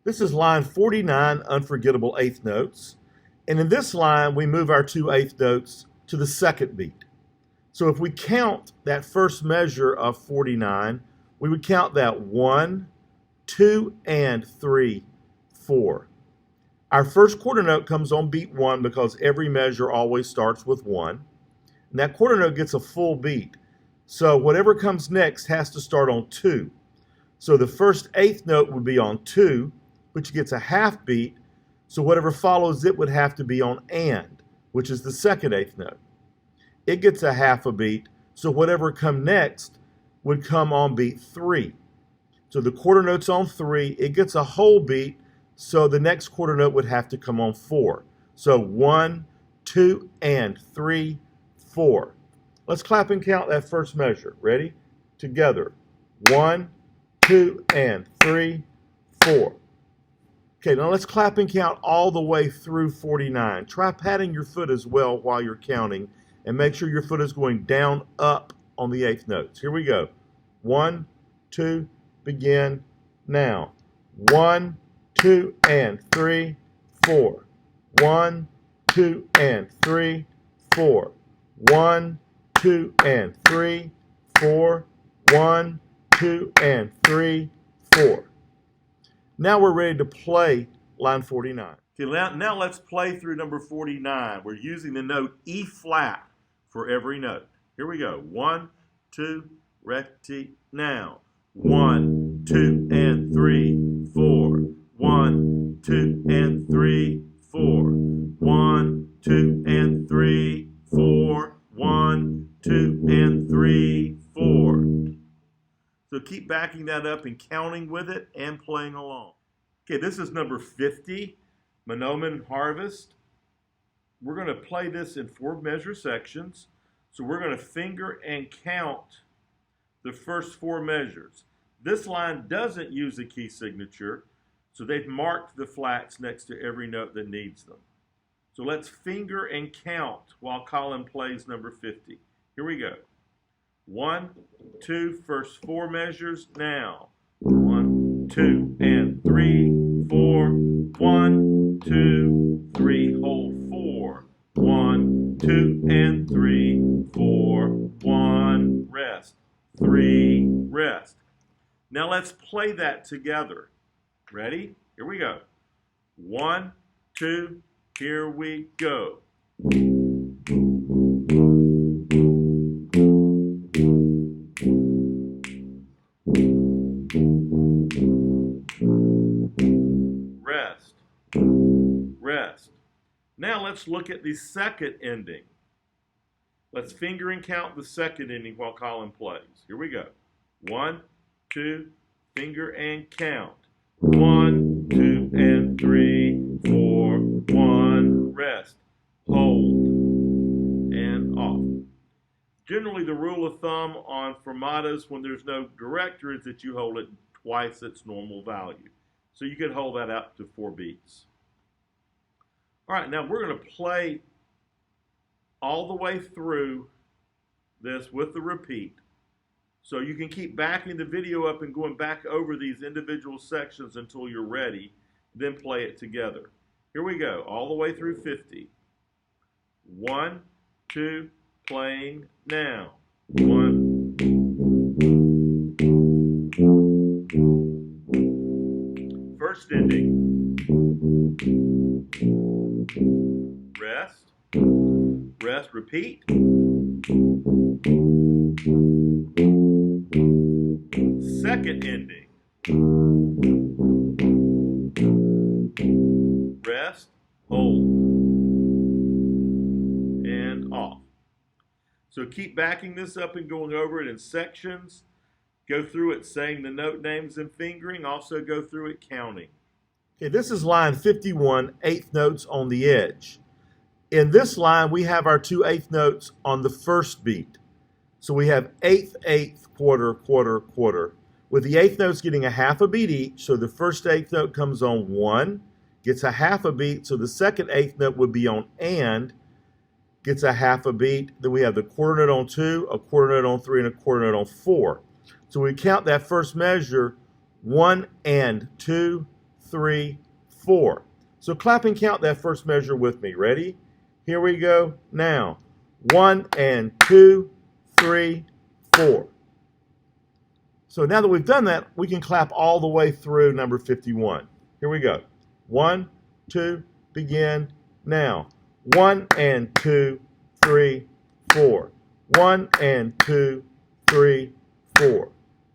This is line 49, unforgettable eighth notes. And in this line, we move our two eighth notes to the second beat. So if we count that first measure of 49, we would count that 1, 2, and 3, 4. Our first quarter note comes on beat 1 because every measure always starts with 1. And that quarter note gets a full beat. So whatever comes next has to start on 2. So the first eighth note would be on 2, which gets a half beat. So whatever follows it would have to be on and, which is the second eighth note. It gets a half a beat, so whatever come next would come on beat 3. So the quarter note's on 3, it gets a whole beat, so the next quarter note would have to come on 4. So 1, 2, and 3, 4. Let's clap and count that first measure. Ready? Together. 1, 2, and 3, 4. Okay, now let's clap and count all the way through 49. Try patting your foot as well while you're counting, and make sure your foot is going down, up on the eighth notes. Here we go. 1, 2, begin now. 1, 2, and 3, 4. 1, 2, and 3, 4. 1, 2, and 3, 4. 1, 2, and 3, 4. Now we're ready to play line 49. Okay, now let's play through number 49. We're using the note E flat for every note. Here we go. 1, 2, ready, now. 1, 2, and 3, 4. 1, 2, and 3, 4. 1, 2, and 3, 4. 1, 2, and 3, 4. So keep backing that up and counting with it and playing along. Okay, this is number 50, Monoman Harvest. We're going to play this in 4 measure sections. So we're going to finger and count the first 4 measures. This line doesn't use a key signature, so they've marked the flats next to every note that needs them. So let's finger and count while Colin plays number 50. Here we go. 1, 2, first 4 measures, now. 1, 2, and 3, 4. 1, 2, 3, hold 4. 1, 2, and 3, 4. 1, rest. 3, rest. Now let's play that together. Ready? Here we go. 1, 2, here we go. Rest. Rest. Now let's look at the second ending. Let's finger and count the second ending while Colin plays. Here we go. 1, 2, finger and count. 1, 2, and 3, 4. 1, rest. Hold. And off. Generally, the rule of thumb on fermatas when there's no director is that you hold it twice its normal value. So you could hold that up to 4 beats. All right, now we're going to play all the way through this with the repeat. So you can keep backing the video up and going back over these individual sections until you're ready, then play it together. Here we go, all the way through 50. 1, 2, playing now. 1. First ending. Rest. Rest, repeat. Second ending. Rest, hold, and off. So keep backing this up and going over it in sections. Go through it saying the note names and fingering. Also go through it counting. Okay, this is line 51, eighth notes on the edge. In this line, we have our 2 eighth notes on the first beat. So we have eighth, eighth, quarter, quarter, quarter, with the eighth notes getting a half a beat each. So the first eighth note comes on 1, gets a half a beat. So the second eighth note would be on and, gets a half a beat. Then we have the quarter note on 2, a quarter note on 3, and a quarter note on 4. So we count that first measure, 1 and 2, 3, 4. So clap and count that first measure with me. Ready? Here we go. Now, 1 and 2, 3, 4. So now that we've done that, we can clap all the way through number 51. Here we go. 1, 2, begin now. 1 and 2, 3, 4. 1 and 2, 3, 4.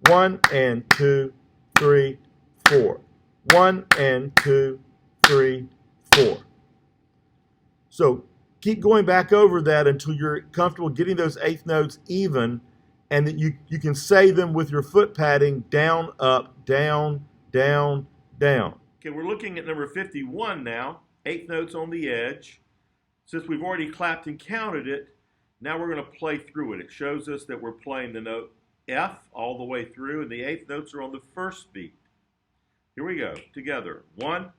1 and 2, 3, 4. 1 and 2, 3, 4. So keep going back over that until you're comfortable getting those eighth notes even, and that you can say them with your foot padding down, up, down, down, down. Okay, we're looking at number 51 now, eighth notes on the edge. Since we've already clapped and counted it, now we're going to play through it. It shows us that we're playing the note F all the way through, and the eighth notes are on the first beat. Here we go, together. 1,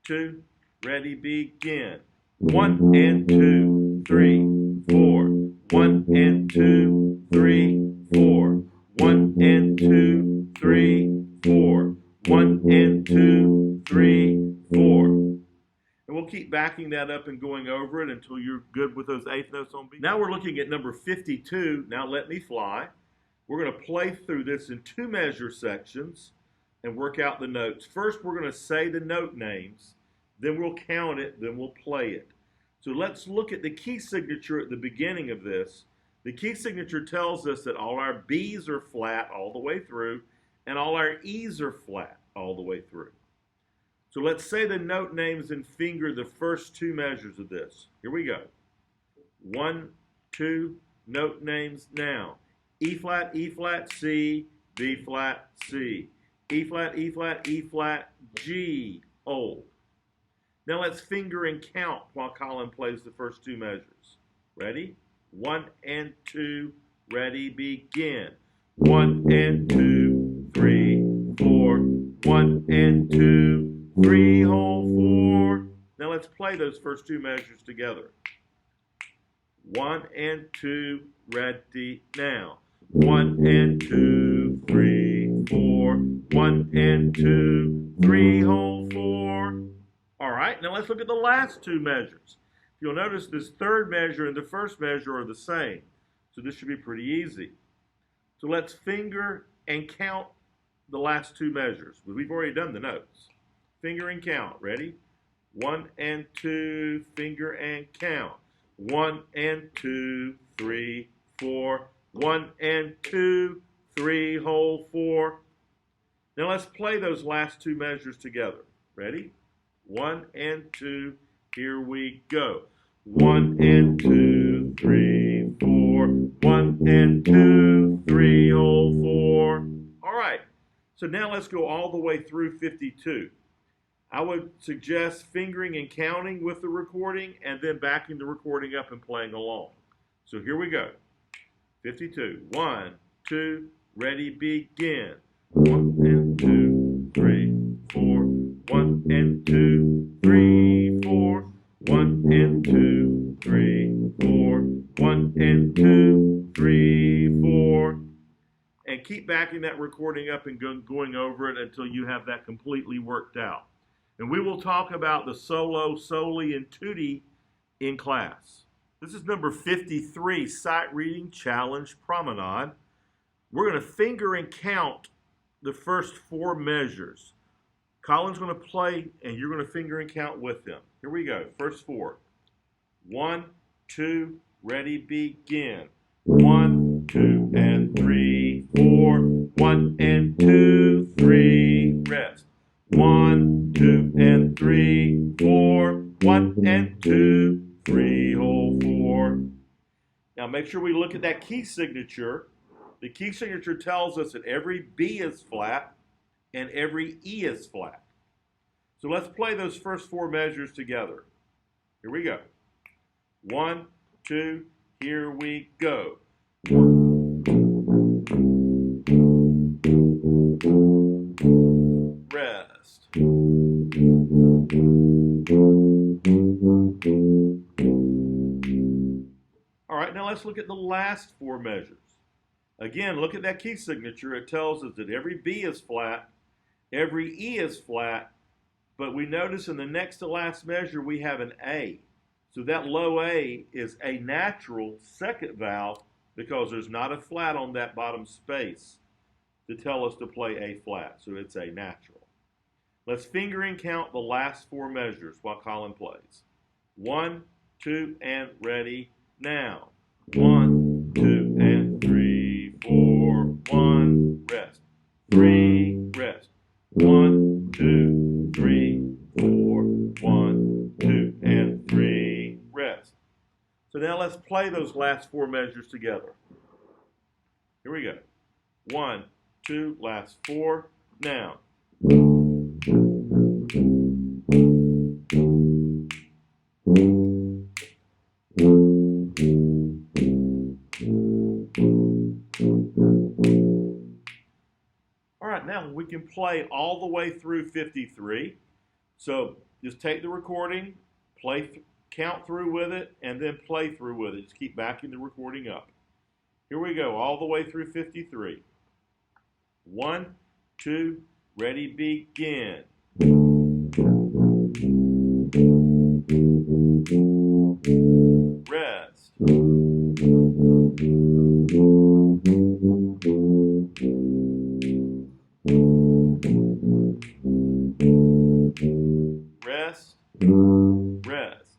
2, ready, begin. 1 and 2, 3, 4. 1 and 2, 3, 4. 1 and 2, 3, 4. 1 and 2, 3, 4. And we'll keep backing that up and going over it until you're good with those eighth notes on beat. Now we're looking at number 52, Now Let Me Fly. We're going to play through this in 2 measure sections and work out the notes. First, we're going to say the note names, then we'll count it, then we'll play it. So let's look at the key signature at the beginning of this. The key signature tells us that all our B's are flat all the way through, and all our E's are flat all the way through. So let's say the note names and finger the first 2 measures of this. Here we go. 1, 2, note names now. E flat, C, B flat, C. E flat, E flat, G, hold. Now let's finger and count while Colin plays the first 2 measures. Ready? 1 and 2, ready, begin. 1 and 2, 3, 4. 1 and 2, 3, hold, 4. Now let's play those first 2 measures together. 1 and 2, ready, now. 1 and 2, 3, 4. 1 and 2, 3, hold, 4. All right, now let's look at the last 2 measures. You'll notice this third measure and the first measure are the same. So this should be pretty easy. So let's finger and count the last 2 measures. We've already done the notes. Finger and count. Ready? 1 and 2, finger and count. 1 and 2, 3, 4. 1 and 2, 3, hold, 4. Now let's play those last 2 measures together. Ready? 1 and 2, here we go. 1 and 2, 3, 4. 1 and 2, 3, hold, 4. All right, so now let's go all the way through 52. I would suggest fingering and counting with the recording and then backing the recording up and playing along. So here we go. 52. 1, 2, ready, begin. 1 and 2, 3, 4. 1 and 2, 3, 4. 1 and 2, 3, 4. 1 and 2, 3, 4. And keep backing that recording up and going over it until you have that completely worked out. And we will talk about the solo, soli, and tutti in class. This is number 53, Sight Reading Challenge Promenade. We're going to finger and count the first 4 measures. Colin's going to play, and you're going to finger and count with him. Here we go. First 4. 1, 2, ready, begin. 1, 2, and 3, 4. 1 and 2, 3, rest. 1, 2, and 3, 4. 1 and 2, 3, hold, 4. Now make sure we look at that key signature. The key signature tells us that every B is flat and every E is flat. So let's play those first 4 measures together. Here we go. 1, 2, here we go. Rest. All right, now let's look at the last 4 measures. Again, look at that key signature. It tells us that every B is flat, every E is flat, But we notice in the next to last measure we have an A. So that low A is a natural second valve because there's not a flat on that bottom space to tell us to play A flat. So it's a natural. Let's finger and count the last four measures while Colin plays. 1, 2, and ready now. 1, 2, and 3, 4, 1, rest. 3, rest. 1, 2, 3, 4, 1, 2, and 3, rest. So now let's play those last four measures together. Here we go. 1, 2, last four, now. All right, now we can play all the way through 53. So just take the recording, count through with it, and then play through with it. Just keep backing the recording up. Here we go, all the way through 53. 1, 2, ready, begin. Rest. Rest. Rest.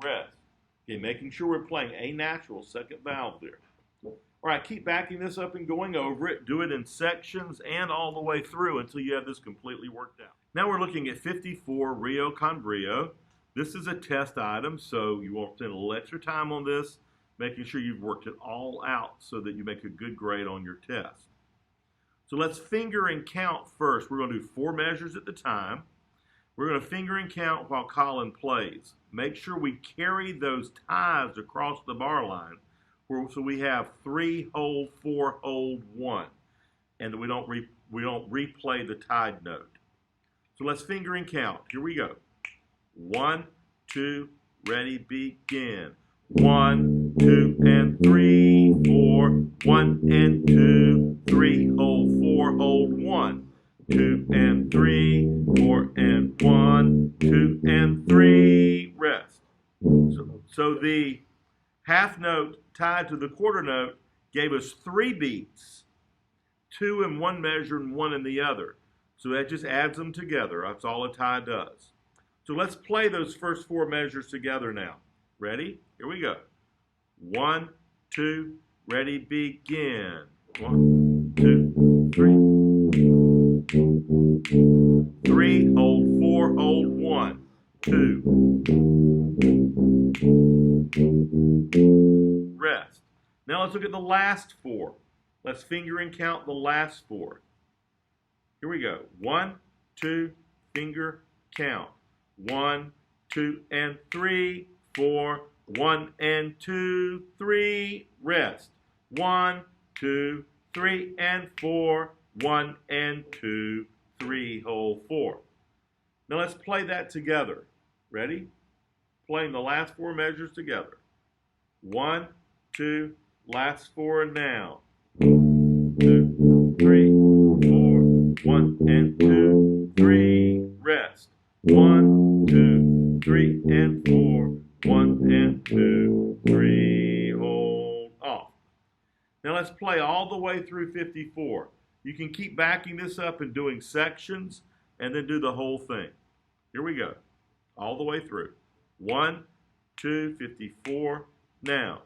Rest. Okay, making sure we're playing a natural second valve there. All right, keep backing this up and going over it. Do it in sections and all the way through until you have this completely worked out. Now we're looking at 54, Rio con Brio. This is a test item, so you won't spend a little extra time on this, making sure you've worked it all out so that you make a good grade on your test. So let's finger and count first. We're going to do 4 measures at the time. We're going to finger and count while Colin plays. Make sure we carry those ties across the bar line so we have 3 hold, 4 hold, 1, and that we don't replay the tied note. So let's finger and count. Here we go. 1, 2, ready, begin. 1, 2, and 3, 4, 1 and 2, 3, hold, 4, hold, 1, 2 and 3, 4 and 1, 2 and 3, rest. So the half note tied to the quarter note gave us 3 beats, 2 in one measure and 1 in the other. So that just adds them together. That's all a tie does. So let's play those first 4 measures together now. Ready? Here we go. 1, 2, ready, begin. 1, 2, 3. 3, hold, 4, hold, 1, 2. Rest. Now let's look at the last 4. Let's finger and count the last 4. Here we go. 1, 2, finger, count. 1, 2, and 3, 4, 1 and 2, 3, rest. 1, 2, 3, and 4, 1 and 2, 3, hold, 4. Now let's play that together. Ready? Playing the last 4 measures together. 1, 2, last 4 now. 2, 3, 4, 1 and 2, 3, rest. 1, 2, 3, and 4, 1 and 2, 3, hold, off. Now let's play all the way through 54. You can keep backing this up and doing sections and then do the whole thing. Here we go. All the way through. 1, 2, 54, now.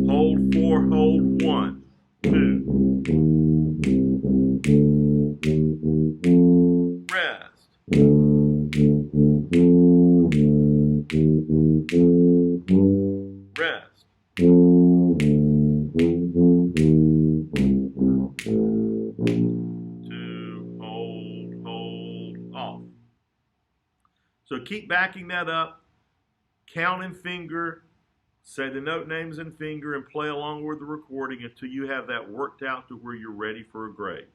Hold, 4, hold, 1, 2. Rest. Rest. 2, hold, off. So keep backing that up, count in finger, say the note names in finger, and play along with the recording until you have that worked out to where you're ready for a grade.